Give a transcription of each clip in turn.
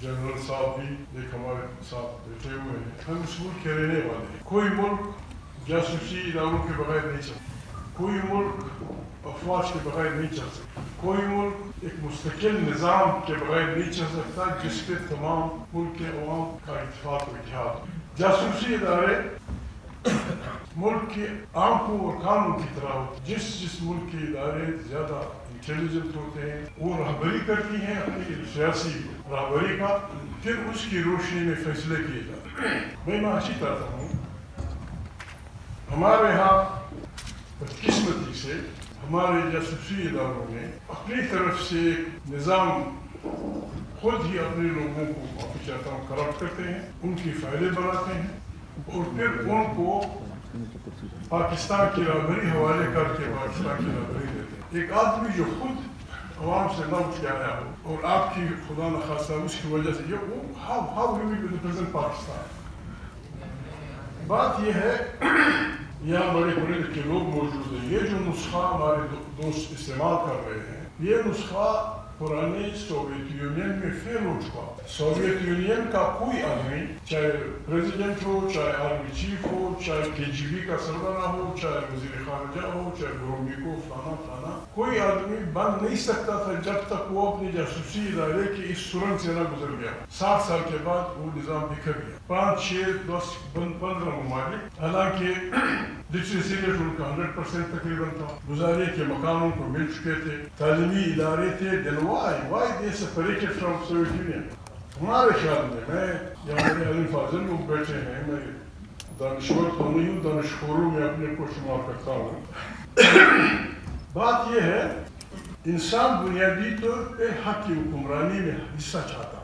General صاحب بھی ایک ہمارے ساتھ بیٹھے ہوئے ہیں. ہم اس ملک کے رہنے والے ہیں. کوئی ملک جاسوسی اداروں کے بغیر نہیں چل سکتا. کوئی ملک افواج کے بغیر نہیں چل سکتا. کوئی ملک ایک مستقل نظام کے بغیر نہیں چل سکتا جس پہ تمام ملک کے عوام کا اتفاق و اتحاد ہو. جاسوسی ادارے ملک کے آنکھوں اور کانوں کی طرح ہوتے. جس ملک کے ادارے زیادہ انٹیلیجنٹ ہوتے ہیں وہ رہبری کرتی ہیں اپنی سیاسی رہبری کا, پھر اس کی روشنی میں فیصلے کیے جاتے ہیں. میں اچھی طرح ہوں. ہمارے ہاں بدقسمتی سے ہمارے جاسوسی اداروں نے اپنی طرف سے ایک نظام خود ہی اپنے لوگوں کو معافی چاہتا ہوں کرپٹ کرتے ہیں, ان کی فائلیں بناتے ہیں اور پھر ان کو پاکستان کی رہبری حوالے کر کے پاکستان کی رہبری دیتے ہیں. ایک آدمی جو خود عوام سے نہ اٹھ کے آیا ہو اور آپ کی خدا نخواستہ اس کی وجہ سے یہ وہ how he will represent Pakistan. بات یہ ہے یہاں بڑے بڑے کے لوگ موجود ہیں. یہ جو نسخہ ہمارے دوست استعمال کر رہے ہیں یہ نسخہ پرانے سوویت یونین میں فیل ہو چکا. سوویت یونین کا کوئی آدمی چاہے پریزیڈنٹ ہو, چاہے آرمی چیف ہو, چاہے KGB کا سربراہ ہو, چاہے وزیر خارجہ ہو, چاہے گرومیکو فلانا کوئی آدمی بن نہیں سکتا تھا جب تک وہ اپنی جاسوسی ادارے کی اس سرنگ سے نہ گزر گیا. 60 سال کے بعد وہ نظام بکھر گیا. 5, 6, 10, 15 ممالک, حالانکہ لٹریسی ریٹ ان کا 100% تقریباً تھا, گزارے کے مکانوں کو مل چکے تھے, تعلیمی ادارے تھے. then why they separated from Soviet Union? ہمارے خیال میں یہاں میرے علی فاضل لوگ بیٹھے ہیں, میں دانشور تو نہیں ہوں, دانشوروں میں اپنے کو شمار کرتا ہوں. بات یہ ہے انسان بنیادی طور پہ حق کی حکمرانی میں حصہ چاہتا.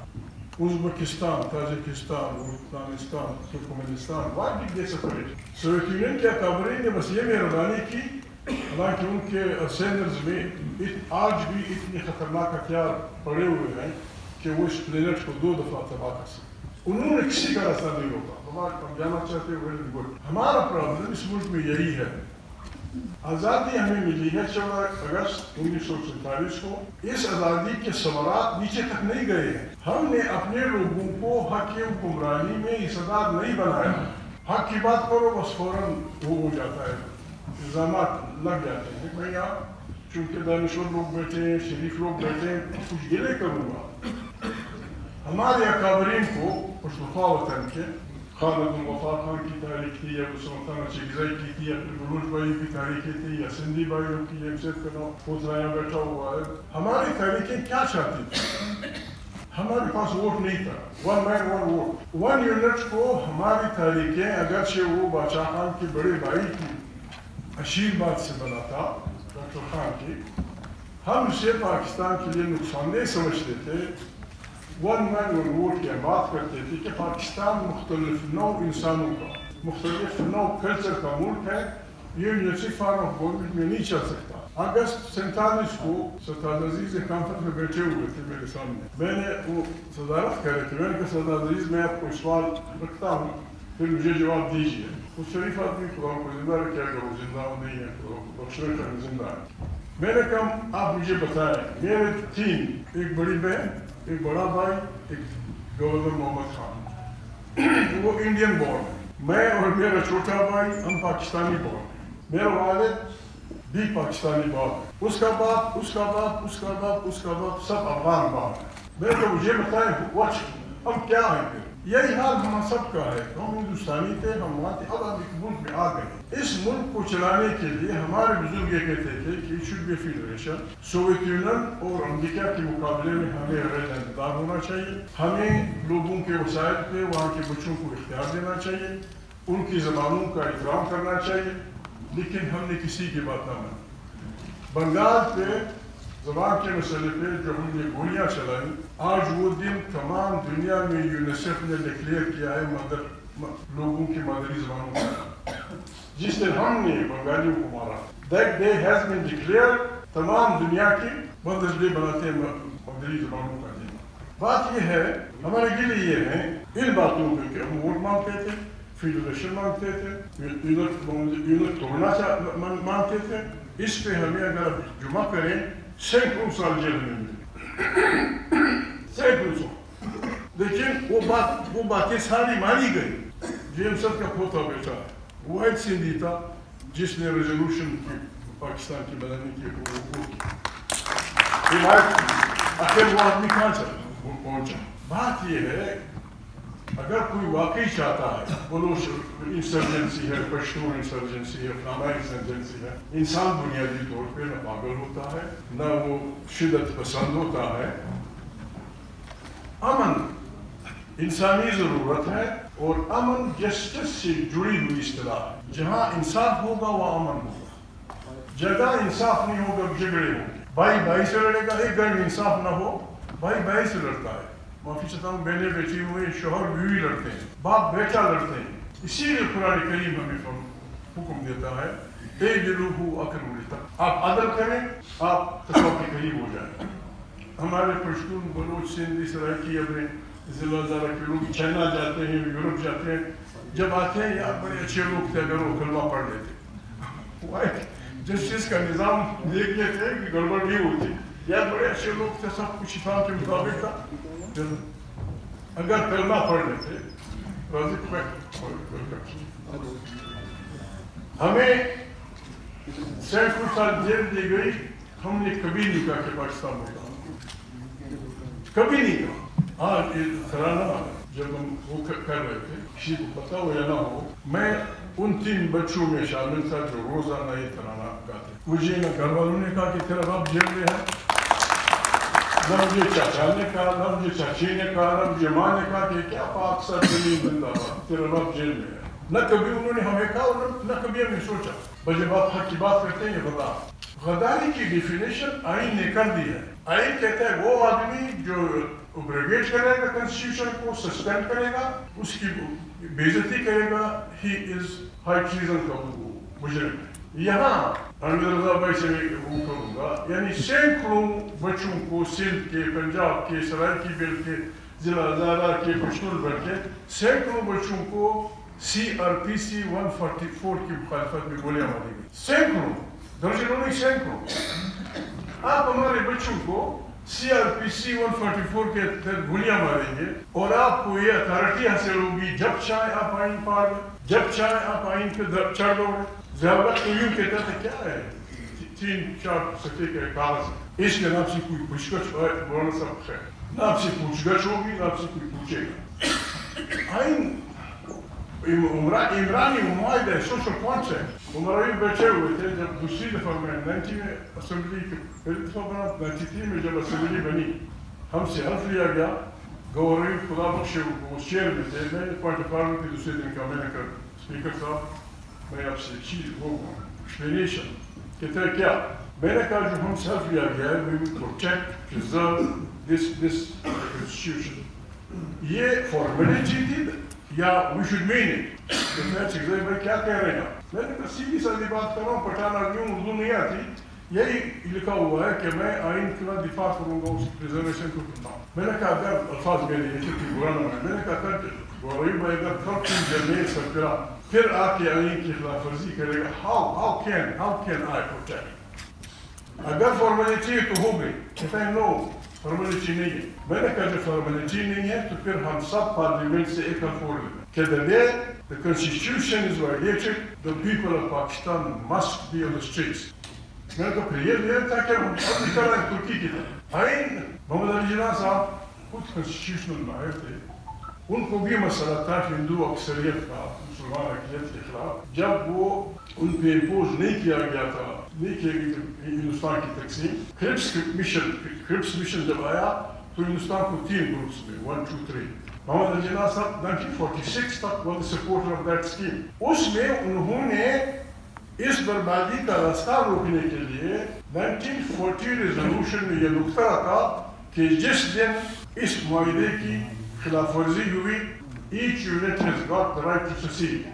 Uzbekistan, Tajikistan, Afghanistan, Turkmenistan, why did they separate? Soviet union کے اکابرین نے بس یہ مہربانی کی, حالانکہ ان کے سینرز میں آج بھی اتنے خطرناک ہتھیار پڑے ہوئے ہیں کہ وہ اس پلینٹ کو 2 دفعہ تباہ کر سکتے. انہوں نے کسی کا راستہ نہیں روکا. ہم جانا چاہتے ہیں. ہمارا پرابلم اس ملک میں یہی ہے. آزادی ہمیں ملی ہے 14 اگست 1947 کو. اس آزادی کے ثمرات نیچے تک نہیں گئے ہیں. ہم نے اپنے لوگوں کو حق کی حکمرانی میں حصدار نہیں بنایا. حق کی بات کرو بس فوراً وہ ہو جاتا ہے, الزامات لگ جاتے ہیں. میں یہاں چونکہ دانشور لوگ بیٹھے ہیں, شریف لوگ بیٹھے ہیں, کچھ گلے کروں گا. ہمارے اکابرین کو پشتونخوا وطن کے خالد الوفا خان کی تاریخ تھی, یا سلطان چگزئی کی تھی, یا بلوچ بھائی کی تاریخیں تھی, یا سندھی بھائیوں کی, امسید کا پوترا یہاں بیٹھا ہوا ہے. ہماری تاریخیں کیا چاہتی تھی؟ ہمارے پاس ووٹ نہیں تھا. 1 man 1 vote 1 یونٹ کو ہماری تاریخیں اگرچہ وہ بادشاہ خان کے بڑے بھائی کی اشیر بات سے بنا تھا, ڈاکٹر خان کی, ہم اسے پاکستان کے لیے نقصان دہ سمجھتے تھے. 1 man 1 vote کی بات کرتے تھے کہ پاکستان مختلف نوع انسانوں کا, مختلف نوع کلچر کا ملک ہے. یہ یونیورسٹی فارم آف گورنمنٹ میں نہیں چل سکتا. اگست 47 کو سردار عزیز ایک کانفرنس میں بیٹھے ہوئے تھے میرے سامنے. میں نے وہ صدارت کر رہے تھے. میں نے کہا سردار عزیز میں آپ کو سوال رکھتا ہوں, پھر مجھے جواب دیجیے. وہ شریف آدمی خدا کو زندہ رکھے گا, وہ زندہ نہیں ہے, خدا کو بخشنے کا زندہ ہے. میں نے کہا آپ مجھے بتائیں, میرے 3, ایک بڑی بہن, ایک بڑا بھائی, ایک گورنر محمد خان, وہ انڈین بورن ہے. میں اور میرا چھوٹا بھائی ہم پاکستانی بورن. میرا والد بھی پاکستانی باپ ہے, اس کا باپ, اس کا باپ, اس کا باپ, اس کا باپ, سب افغان باپ ہے. میں تو مجھے بتائیں ہم کیا ہیں پھر؟ یہی حال ہم سب کا ہے. ہم ہندوستانی تھے, ہم وہاں تھے, اب ہم ایک ملک میں آ گئے. اس ملک کو چلانے کے لیے ہمارے بزرگ یہ کہتے تھے کہ it should be federation. Soviet Union اور امریکہ کے مقابلے میں ہمیں انتظار ہونا چاہیے. ہمیں لوگوں کے وسائل پہ وہاں کے بچوں کو اختیار دینا چاہیے, ان کی زبانوں کا احترام کرنا چاہیے. لیکن ہم نے کسی کی بات نہ مانی. بنگال پہ زبان کے مسئلے پہ جو ہم نے گولیاں چلائیں, آج وہ دن تمام دنیا میں یونیسیف نے ڈکلیئر کیا ہے لوگوں کی مادری زبانوں کا. جس دن ہم نے بنگالیوں کو مارا, that day has been declared, تمام دنیا کی مدرس ڈے بناتے ہیں مادری زبانوں کا دن. بات یہ ہے, ہمارے گلے یہ ہیں ان باتوں پہ کہ ہم ووٹ مانگتے تھے, فیڈریشن مانگتے تھے, یونٹ توڑنا مانگتے تھے. اس پہ ہمیں اگر جمع کریں 100 سال جیل میں ملے, 100 سال. لیکن وہ باتیں ساری مانی گئی. جیمس صد کا پوتا بیٹا ہے واحد سندھی تھا جس نے ریزولوشن کی پاکستان کی بنانے کی وہ حمایت کی. آخر وہ آدمی کہاں چلا وہ پہنچا. بات یہ ہے اگر کوئی واقعی چاہتا ہے بلوچ انسرجنسی ہے, پشتون انسرجنسی ہے, فلانا انسرجنسی ہے, انسان بنیادی طور پہ نہ پاگل ہوتا ہے نہ وہ شدت پسند ہوتا ہے. امن انسانی ضرورت ہے اور امن جسٹس سے جڑی ہوئی اصطلاح ہے. جہاں انصاف ہوگا وہ امن ہوگا. جگہ انصاف نہیں ہوگا جھگڑے ہوں گے. بھائی بھائی سے لڑے گا. ایک گھر میں انصاف نہ ہو بھائی بھائی سے لڑتا ہے. معافی چاہتا ہوں بہنیں بیٹھی ہوئے شوہر بیوی لڑتے ہیں, باپ بیٹا لڑتے ہیں. اسی لیے قرآن کریم ہمیں حکم دیتا ہے اعدلوا اقرب للتقوی. آپ عدل کریں آپ تقوی کے قریب ہو جائیں. ہمارے پشتون بلوچ سندھی سرائکی اپنے ضلع زارہ کے لوگ چائنا جاتے ہیں یورپ جاتے ہیں, جب آتے ہیں یار بڑے اچھے لوگ تھے اگر وہ کلمہ پڑھ لیتے. جسٹس کا نظام دیکھ لیتے کہ گڑبڑ نہیں ہوتی. یار بڑے اچھے لوگ تھے سب کچھ اسلام کے مطابق تھا. اگر کلمہ پڑھ لیتے ہمیں سینکڑوں سال جیل دی گئی. ہم نے کبھی نہیں کہا کہ پاکستان ہوگا, کبھی نہیں کہا. آج ترانہ جب ہم وہ کر رہے تھے کسی کو پتا ہو یا نہ ہو, میں ان 3 بچوں میں شامل تھا جو روزانہ یہ ترانہ گاتے. مجھے نہ گھر والوں نے کہا کہ تیرا باپ جیل میں ہے, نہ مجھے چاچا نے کہا, نہ مجھے چاچی نے کہا, نہ مجھے ماں نے کہا کہ کیا پاک سر زمین زندہ باد تیرا باپ جیل میں ہے. نہ کبھی انہوں نے ہمیں کہا اور نہ کبھی ہم نے سوچا. جب آپ حق کی بات کرتے ہیں یہ غدار. غداری کی ڈیفینیشن آئین نے کر دی ہے. آئین کہتا ہے وہ آدمی جو ابریگیٹ کرے گا کنسٹیٹیوشن کو, سسپینڈ کرے گا, اس کی بے عزتی کرے گا, ہی از ہائی ٹریزن کا مجرم. یہاں حامد رضا بھائی سے وہ کروں گا, یعنی سینکڑوں بچوں کو سندھ کے, پنجاب کے, سرائکی بیل کے, ضلع ہزارہ کے, پشتون بیل کے سینکڑوں بچوں کو CRPC 144 کی مخالفت میں گولیاں ماری گئی. سینکڑوں, درجنوں نہیں سینکڑوں. آپ ہمارے بچوں کو CRPC 144 کے تحت گولیاں ماریں گے اور آپ کو یہ اتھارٹی حاصل ہوگی جب چاہے آپ آئین پار لیں, جب چاہے آپ آئین پہ چڑھ دو. ضیاءالحق یوں کہتا تھا کیا ہے 3-4 صفحے کے کاغذ, اس کے نام سے کوئی پوچھ گچھ بولنا سب ہے, نہ آپ سے پوچھ گچھ ہوگی نہ آپ سے کوئی پوچھے گا. آئین عمرانی معاہدہ ہے, سوشل کانسیپٹ. عمرائی بیٹھے ہوئے تھے جب دوسری دفعہ میں 90 میں اسمبلی کی پہلی دفعہ بنا, 93 میں جب اسمبلی بنی ہم سے حلف لیا گیا. گورنر خدا بخشے وہ چیئر میں تھے, میں پوائنٹ آف آرڈر کے دوسرے دن کا میں نے کہا اسپیکر صاحب میں آپ سے چیز وہ ایکسپلینیشن کہتے ہیں کیا. میں نے کہا جو ہم سے حلف لیا گیا ہے we will protect, preserve this constitution. یہ فارمیلٹی تھی یا we should mean it. میں چیزیں بھائی کیا کہہ رہے ہیں. میں نے کہا سیدھی سادی بات کر رہا ہوں, پٹھان آدمی ہوں, اردو نہیں آتی. یہی لکھا ہوا ہے کہ میں آئین کا دفاع کروں گا, اس پریزرویشن کو کرتا ہوں. میں نے کہا اگر الفاظ میرے یہ چھٹی برا نہ ہے, میں نے کہا گورائی بھائی اگر کب تم جرنیل سرکرا پھر آ کے آئین کی خلاف ورزی کرے گا, how can I protect. اگر فارمیلٹی تو ہو گئی, کہتا ہے نو فارمیلٹی نہیں ہے. میں نے کہا جب فارمیلٹی نہیں ہے تو پھر ہم سب پارلیمنٹ سے ایک الفور لیں کہ the day the constitution is violated, the people of Pakistan must be on the streets. میں نے کہا پھر یہ لیا تھا کہ ہم اپنی طرح ترکی کی طرح. آئین محمد علی جناح صاحب خود کنسٹیٹیوشنل ماہر تھے, ان کو بھی مسئلہ تھا ہندو اکثریت کا مسلمان اقلیت کے خلاف. جب وہ ان پہ امپوز نہیں کیا گیا تھا, نہیں کی گئی ہندوستان کی تقسیم, کرپس مشن جب آیا تو ہندوستان کو 3 گروپس میں 1, 2, 3. محمد علی جناح صاحب 1946 تک وہ سپورٹر آف دیٹ اسکیم. اس میں انہوں نے اس بربادی کا راستہ روکنے کے لیے 1940 ریزولوشن میں یہ نقطہ رکھا کہ جس دن اس معاہدے کی خلاف ورزی ہوئی, each unit has got the right to secede.